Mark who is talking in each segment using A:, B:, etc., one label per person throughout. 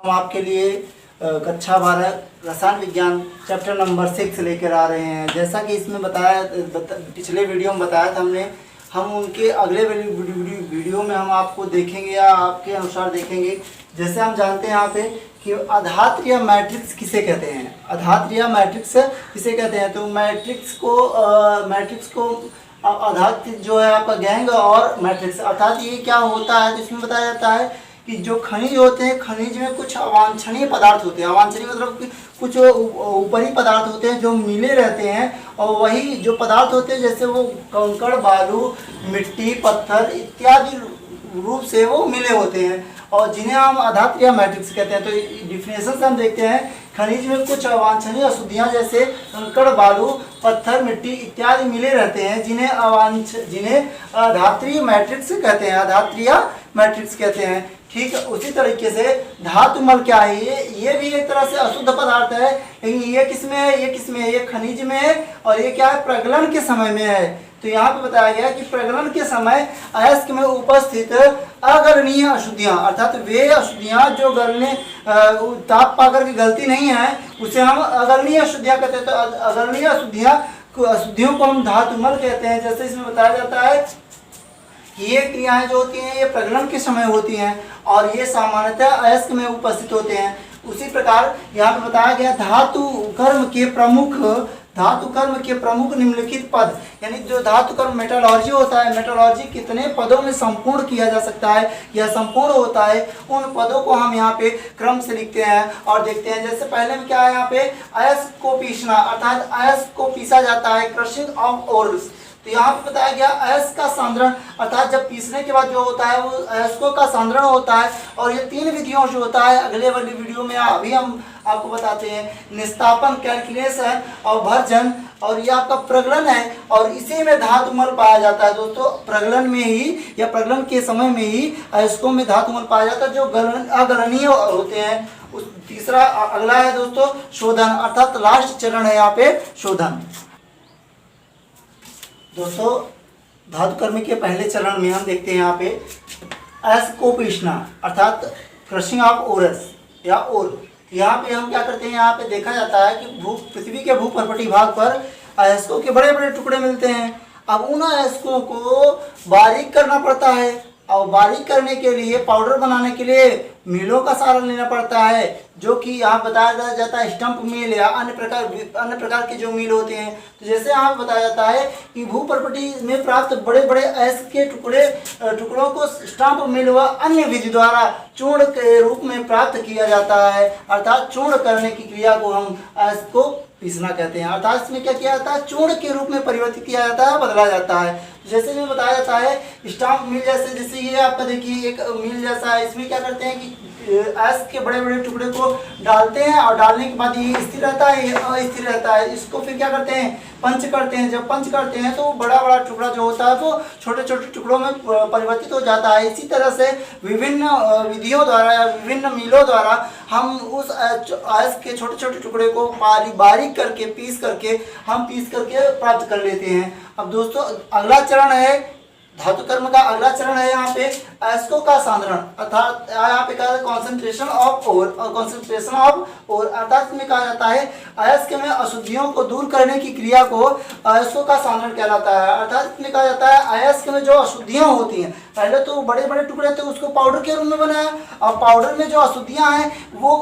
A: हम आपके लिए कक्षा 12 रसायन विज्ञान चैप्टर नंबर 6 लेकर आ रहे हैं। जैसा कि इसमें पिछले वीडियो में बताया था हमने, हम उनके अगले वीडियो में हम आपको देखेंगे या आपके अनुसार देखेंगे। जैसे हम जानते हैं यहाँ पे कि आधात्र या मैट्रिक्स किसे कहते हैं, आधात्र या मैट्रिक्स किसे कहते हैं। तो मैट्रिक्स को आधात्र जो है आपका गैंग और मैट्रिक्स, अर्थात ये क्या होता है। तो इसमें बताया जाता है कि जो खनिज होते हैं, खनिज में कुछ अवांछनीय पदार्थ होते हैं। अवांछनीय मतलब कि कुछ ऊपरी पदार्थ होते हैं जो मिले रहते हैं, और वही जो पदार्थ होते हैं जैसे वो कंकड़, बालू, मिट्टी, पत्थर इत्यादि रूप से वो मिले होते हैं, और जिन्हें हम आधात्र या मैट्रिक्स कहते हैं। तो डिफिनेशन से हम देखते हैं, खनिज में कुछ अवांछनीय अशुद्धियां जैसे कंकड़, बालू, पत्थर, मिट्टी इत्यादि मिले रहते हैं, जिन्हें आधात्रीय मैट्रिक्स कहते हैं, आधात्रीय मैट्रिक्स कहते हैं। ठीक है, उसी तरीके से धातुमल क्या है, ये भी एक तरह से अशुद्ध पदार्थ है, लेकिन ये किसमें है, ये किसमें है, ये खनिज में है, और ये क्या है, प्रगलन के समय में है। तो यहाँ पे बताया गया कि प्रगलन के समय अयस्क में उपस्थित अगलनीय अशुद्धियां, अर्थात वे अशुद्धियां जो गलने ताप पाकर के गलती नहीं है, उसे हम अगलनीय अशुद्धियां कहते हैं। तो अगलनीय अशुद्धियों को हम धातुमल कहते हैं। जैसे इसमें बताया जाता है कि ये क्रियाएं जो होती हैं ये प्रगलन के समय होती हैं, और ये सामान्यतः अयस्क में उपस्थित होते हैं। उसी प्रकार यहाँ पे बताया गया धातु कर्म के प्रमुख निम्नलिखित पद, यानी जो धातु कर्म मेटालॉर्जी होता है, मेटालॉर्जी कितने पदों में संपूर्ण किया जा सकता है या संपूर्ण होता है, उन पदों को हम यहाँ पे क्रम से लिखते हैं और देखते हैं। जैसे पहले में क्या है, यहाँ पे अयस्क को पीसना, अर्थात अयस्क को पीसा जाता है, क्रशिंग ऑफ ओर्स। तो यहाँ पे बताया गया अयस्क का सांद्रण, अर्थात जब पीसने के बाद जो होता है वो अयस्कों का सांद्रण होता है। और ये 3 विधियों से होता है, अगले वाली वीडियो में अभी हम आपको बताते हैं। निस्तापन, कैलकुलेशन और भर्जन, और ये आपका प्रगलन है, और इसी में धातुमल पाया जाता है दोस्तों। प्रगलन में ही या प्रगलन के समय में ही अयस्कों में धातुमल पाया जाता है जो अगलनीय होते हैं। तीसरा अगला है दोस्तों शोधन, अर्थात लास्ट चरण है यहाँ पे शोधन। दोस्तों धातु कर्म के पहले चरण में हम देखते हैं यहाँ पे अयस्क को पीसना, अर्थात क्रशिंग ऑफ ओरस या ओर। यहाँ पे हम क्या करते हैं, यहाँ पे देखा जाता है कि पृथ्वी के भूपर्वतीय भाग पर अयस्कों के बड़े बड़े टुकड़े मिलते हैं। अब उन अयस्कों को बारीक करना पड़ता है, और बारीक करने के लिए, पाउडर बनाने के लिए मिलों का सहारा लेना पड़ता है, जो कि यहाँ बताया जाता है स्टंप मिल या अन्य प्रकार के जो मिल होते हैं। तो जैसे यहाँ बताया जाता है कि भूपर्वतीय में प्राप्त बड़े बड़े अयस्क के टुकड़ों को स्टंप मिल व अन्य विधि द्वारा चूर्ण के रूप में प्राप्त किया जाता है, अर्थात चूर्ण करने की क्रिया को हम अयस्क को पीसना कहते हैं। अर्थात इसमें क्या किया जाता है, चूर्ण के रूप में परिवर्तित किया जाता है, बदला जाता है। जैसे में बताया जाता है स्टाम्प मिल जैसे ये आपका देखिए एक मिल जैसा है। इसमें क्या करते हैं कि अयस्क के बड़े बड़े टुकड़े को डालते हैं, और डालने के बाद ये स्थिर रहता है, ये अस्थिर रहता है। इसको फिर क्या करते हैं, पंच करते हैं। जब पंच करते हैं तो बड़ा बड़ा टुकड़ा जो होता है वो छोटे छोटे टुकड़ों में परिवर्तित हो जाता है। इसी तरह से विभिन्न विधियों द्वारा या विभिन्न मिलों द्वारा हम उस अयस्क के छोटे छोटे टुकड़े को बारीक करके पीस करके प्राप्त कर लेते हैं। अब दोस्तों अगला चरण है धातु कर्म का, अगला चरण है यहाँ पे अयस्कों का सांद्रण, अर्थात यहाँ पे कहा कॉन्सेंट्रेशन ऑफ ओर, अर्थात इसमें कहा जाता है अयस्क में अशुद्धियों को दूर करने की क्रिया को अयस्कों का सांद्रण कहलाता है। अर्थात इसमें कहा जाता है अयस्क में जो अशुद्धियां होती हैं, पहले तो बड़े बड़े टुकड़े थे उसको पाउडर के रूप में बनाया, और पाउडर में जो अशुद्धियां हैं वो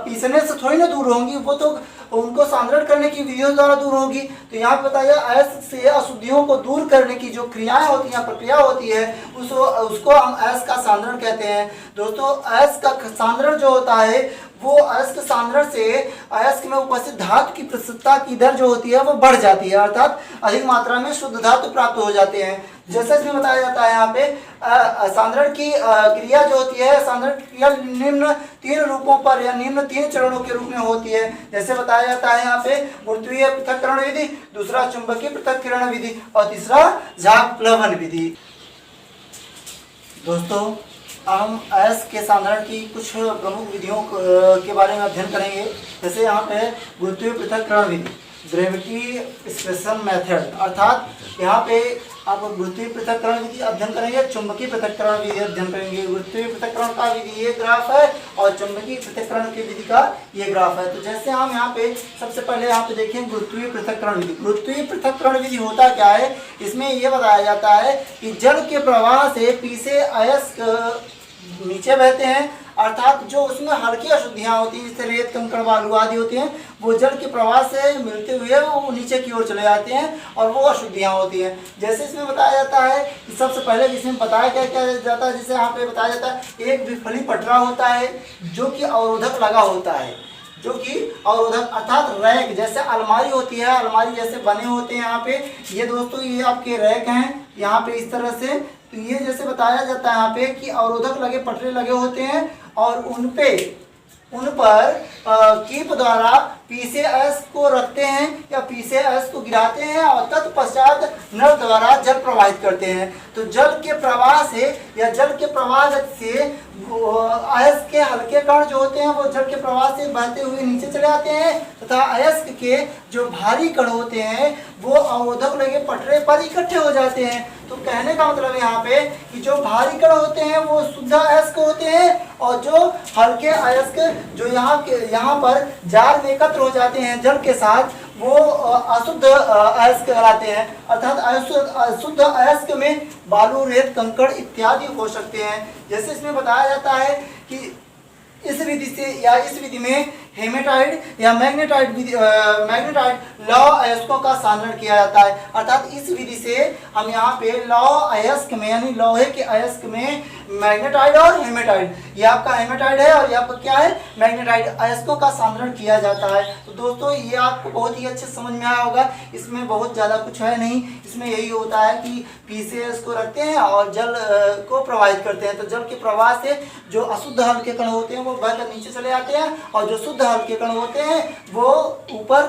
A: पीसने से थोड़ी ना दूर होंगी, वो तो उनको सांद्रण करने की विधियों द्वारा दूर होगी। तो यहाँ पे बताया अयस्क से अशुद्धियों को दूर करने की जो क्रियाएं होती हैं, प्रक्रिया होती है, उसको हम अयस्क का सांद्रण कहते हैं। दोस्तों अयस्क का सांद्रण जो होता है वो अयस्क सांद्रण से अयस्क में उपस्थित धातु की प्रस्तुतता की दर जो होती है वो बढ़ जाती है, अर्थात अधिक मात्रा में शुद्ध धातु प्राप्त हो जाते हैं। जैसे इसमें बताया जाता है यहाँ पे सांद्रण की क्रिया जो होती है, सांद्रण क्रिया निम्न 3 रूपों पर या निम्न 3 चरणों के रूप में होती है। जैसे बताया जाता है यहाँ पे गुरुत्वीय पृथक्करण विधि, दूसरा चुंबकीय पृथक्करण विधि, और तीसरा झाग प्लवन विधि। दोस्तों हम अयस्क के सांद्रण की कुछ प्रमुख विधियों के बारे में अध्ययन करेंगे। जैसे यहाँ पे गुरुत्वीय पृथक्करण विधि, ग्रेविटी स्पेशल मेथड, अर्थात यहाँ पे आप गुरुत्वीय पृथक्करण विधि अध्ययन करेंगे, चुंबकीय पृथक्करण विधि अध्ययन करेंगे। गुरुत्वीय पृथक्करण का विधि ये ग्राफ है और चुंबकीय पृथक्करण की विधि का ये ग्राफ है। तो जैसे हम यहाँ पे सबसे पहले यहाँ पे देखें गुरुत्वीय पृथक्करण विधि। गुरुत्वीय पृथक्करण विधि होता क्या है, इसमें ये बताया जाता है कि जल के प्रवाह से पी से अयस्क नीचे बहते हैं, अर्थात जो उसमें हल्की अशुद्धियाँ होती हैं जैसे रेत कंकड़ बालू आदि होती हैं, वो जल के प्रवाह से मिलते हुए वो नीचे की ओर चले जाते हैं और वो अशुद्धियाँ होती हैं। जैसे इसमें बताया जाता है कि सबसे पहले इसमें बताया क्या जाता है, जैसे यहाँ पे बताया जाता है एक विफली पटरा होता है जो कि अवरोधक लगा होता है, जो कि अवरोधक अर्थात रैक जैसे अलमारी होती है, अलमारी जैसे बने होते हैं यहाँ पे। ये दोस्तों ये आपके रैक हैं यहाँ पे इस तरह से। तो ये जैसे बताया जाता है यहाँ पे कि अवरोधक लगे पटरे लगे होते हैं और उन पर कीप द्वारा पी से एस को रखते हैं या पी से एस को गिराते हैं और तत्पश्चात नल द्वारा जल प्रवाहित करते हैं। तो जल के प्रवाह से या जल के प्रवाह से अयस्क के हल्के कण जो होते हैं वो जल के प्रवाह से बहते हुए नीचे चले आते हैं तथा अयस्क के जो भारी कण होते हैं वो अवरोधक लगे पटरे पर इकट्ठे हो जाते हैं। तो कहने का मतलब यहाँ पे कि जो भारी कण होते हैं वो शुद्ध अयस्क होते हैं और जो हल्के अयस्क जो यहाँ पर जाल में एकत्र हो जाते हैं जल के साथ वो अशुद्ध अयस्क कहलाते हैं। अर्थात अशुद्ध अयस्क में बालू रेत कंकड़ इत्यादि हो सकते हैं। जैसे इसमें बताया जाता है कि इस विधि में हेमेटाइड या मैग्नेटाइड लौ अयस्कों का सांद्रण किया जाता है। अर्थात इस विधि से हम यहाँ पे लौ अयस्क में यानी लोहे के अयस्क में मैग्नेटाइड और हेमेटाइड, ये आपका हेमेटाइड है और ये आपका क्या है मैग्नेटाइड, अयस्कों का सांद्रण किया जाता है। तो दोस्तों ये आपको बहुत ही अच्छे समझ में आया होगा, इसमें बहुत ज़्यादा कुछ है नहीं, इसमें यही होता है कि पीसीएस को रखते हैं और जल को प्रवाहित करते हैं। तो जल के प्रवाह से जो अशुद्ध हल्के कण होते हैं वो बहकर नीचे चले जाते हैं और जो शुद्ध हल्के कण होते हैं वो ऊपर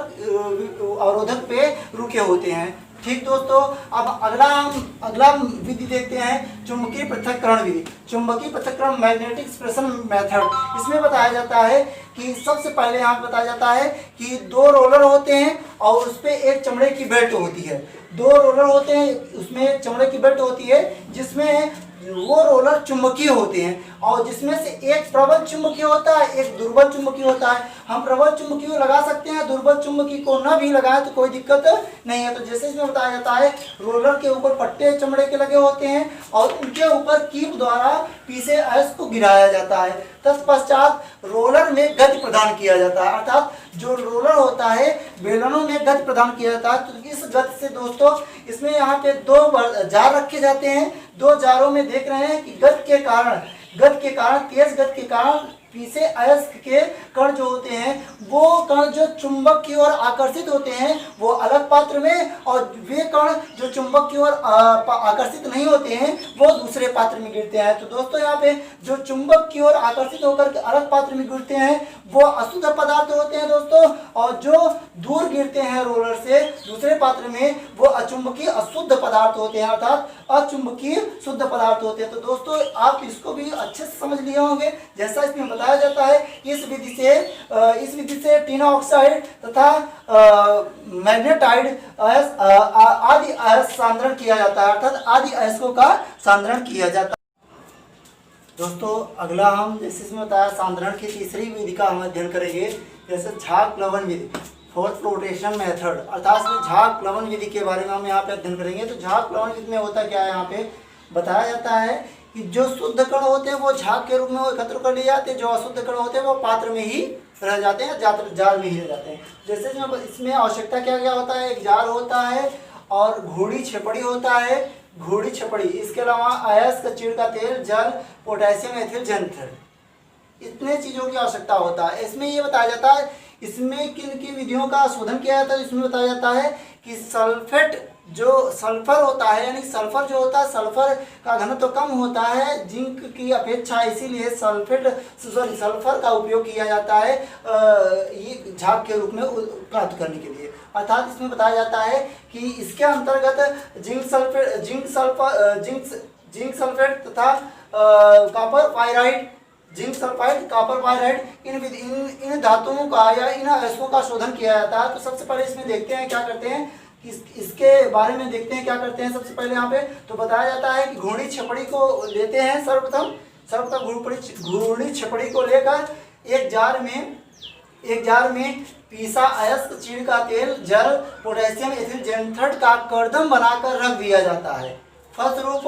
A: अवरोधक पे रुके होते हैं। ठीक दोस्तों, अब अगला विधि देखते हैं चुंबकीय पृथक्करण विधि। चुंबकीय पृथक्करण मैग्नेटिक स्पेशल मेथड। इसमें बताया जाता है कि सबसे पहले यहाँ बताया जाता है कि दो रोलर होते हैं और उस पर एक चमड़े की बेल्ट होती है। दो रोलर होते हैं उसमें एक चमड़े की बेल्ट होती है जिसमें वो रोलर चुंबकीय होते हैं और जिसमें से एक प्रबल चुंबकीय होता है एक दुर्बल चुंबकीय होता है। हम प्रबल चुंबकीय लगा सकते हैं, दुर्बल चुंबकीय को न भी लगाएं तो कोई दिक्कत नहीं है। तो जैसे इसमें बताया जाता है रोलर के ऊपर पट्टे चमड़े के लगे होते हैं और उनके ऊपर कीप द्वारा पी से एस को गिराया जाता है। तत्पश्चात रोलर में गति प्रदान किया जाता है, अर्थात जो रोलर होता है बेलनों में गति प्रदान किया जाता है। तो इस गति से दोस्तों इसमें यहाँ पे दो जार रखे जाते हैं। दो जारों में देख रहे हैं कि गति के कारण तेज गति के कारण पी से अयस्क के कण जो होते हैं वो कण जो चुंबक की ओर आकर्षित होते हैं वो अलग पात्र में और वे कण जो चुंबक की ओर आकर्षित नहीं होते हैं वो दूसरे पात्र में गिरते हैं। तो दोस्तों यहाँ पे जो चुंबक की ओर आकर्षित होकर के अलग पात्र में गिरते हैं वो अशुद्ध पदार्थ होते हैं दोस्तों, और जो दूर गिरते हैं रोलर से दूसरे पात्र में वो अचुंबकीय अशुद्ध पदार्थ होते हैं, अर्थात अचुंबकीय शुद्ध पदार्थ होते हैं। तो दोस्तों आप इसको भी अच्छे से समझ लिए होंगे। जैसा इसमें बताया जाता है इस विधि से टिन ऑक्साइड तथा मैग्नेटाइड आदि अयस्क सांद्रण किया जाता है, अर्थात आदि अयस्कों का सांद्रण किया जाता है। दोस्तों अगला हम जैसे इसमें बताया सांद्रण की तीसरी विधि का हम अध्ययन करेंगे, जैसे झाग प्लवन विधि, फोर्थ फ्लोटेशन मेथड, अर्थात इसमें झाग प्लवन विधि के बारे में हम यहाँ पे अध्ययन करेंगे। तो झाग प्लवन विधि में होता क्या है, यहाँ पे बताया जाता है कि जो शुद्ध कण होते हैं वो झाग के रूप में वो एकत्र कर लिए जाते हैं, जो अशुद्ध कण होते हैं वो पात्र में ही रह जाते हैं, जाल में ही रह जाते हैं। जैसे इसमें आवश्यकता क्या होता है, एक जार होता है और घोड़ी छपड़ी होता है, घोड़ी छपड़ी, इसके अलावा अयस्क, चीड़ का तेल, जल, पोटेशियम एथिल जंत्र, इतने चीज़ों की आवश्यकता होता है। इसमें ये बताया जाता है इसमें किन किन विधियों का शोधन किया जाता है। इसमें बताया जाता है कि सल्फेट जो सल्फर होता है यानी सल्फर जो होता है सल्फर का घनत्व कम होता है जिंक की अपेक्षा, इसीलिए सल्फर का उपयोग किया जाता है ये झाग के रूप में प्राप्त करने के लिए। अर्थात इसमें बताया जाता है कि इसके अंतर्गत जिंक सल्फेट तथा copper pyrite zinc sulphide, copper pyrite, इन धातुओं का या इन अयस्कों का शोधन किया जाता है। तो सबसे पहले इसमें देखते हैं क्या करते हैं, इसके बारे में देखते हैं क्या करते हैं। सबसे पहले यहाँ पे तो बताया जाता है कि घूर्णी छपड़ी को लेते हैं, सर्वप्रथम घूर्णी छपड़ी को लेकर एक जार में पीसा अयस्क चीड़ का तेल, जल, पोटेशियम एथिल जेंथर्ड का कर्दम बनाकर रख दिया जाता है। फलस्वरूप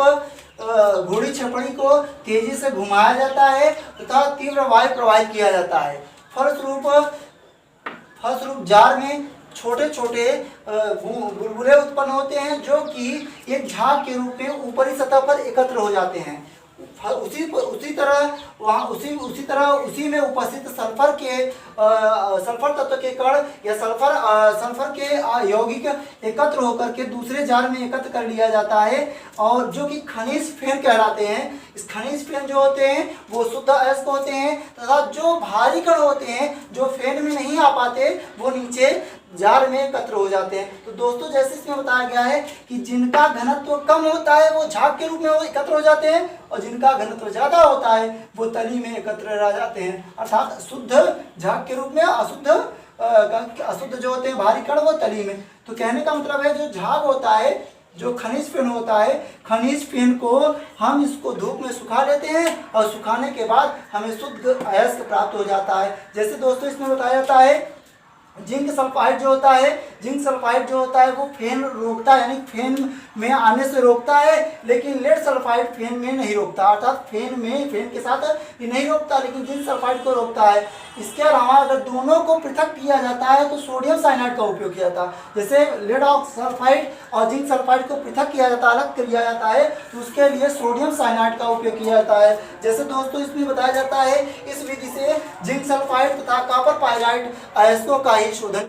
A: घूर्णी छपड़ी को तेजी से घुमाया जाता है तथा तीव्र वायु प्रवाहित किया जाता है। फलस्वरूप जार में छोटे छोटे बुलबुले उत्पन्न होते हैं जो कि एक झाग के रूप में ऊपरी सतह पर एकत्र हो जाते हैं। उसी तरह उसी में उपस्थित सल्फर तत्व के कण या सल्फर के यौगिक एकत्र होकर के दूसरे जार में एकत्र कर लिया जाता है और जो कि खनिज फेन कहलाते हैं। इस खनिज फेन जो होते हैं वो शुद्ध अयस्क होते हैं तथा जो भारी कण होते हैं जो फेन में नहीं आ पाते वो नीचे जार में एकत्र हो जाते हैं। तो दोस्तों जैसे इसमें बताया गया है कि जिनका घनत्व कम होता है वो झाग के रूप में एकत्र हो जाते हैं और जिनका घनत्व ज्यादा होता है वो तली में एकत्र रह जाते हैं, अर्थात शुद्ध झाग के रूप में, अशुद्ध जो होते हैं भारी कण वो तली में। तो कहने का मतलब है जो झाग होता है, जो खनिज फेन होता है, खनिज फेन को हम इसको धूप में सुखा लेते हैं और सुखाने के बाद हमें शुद्ध अयस्क प्राप्त हो जाता है। जैसे दोस्तों इसमें बताया जाता है जिंक सल्फाइड जो होता है वो फेन रोकता है, यानी फेन में आने से रोकता है, लेकिन लेड सल्फाइड फेन में नहीं रोकता, अर्थात फेन के साथ ये नहीं रोकता लेकिन जिंक सल्फाइड को रोकता है। इसके अलावा अगर दोनों को पृथक किया जाता है तो सोडियम साइनाइड का उपयोग किया जाता है। जैसे लेड सल्फाइड और जिंक सल्फाइड को पृथक किया जाता है, अलग किया जाता है, तो उसके लिए सोडियम साइनाइड का उपयोग किया जाता है। जैसे दोस्तों इसमें बताया जाता है इस विधि से जिंक सल्फाइड तथा कॉपर पायराइड अयस्कों का ही शोधन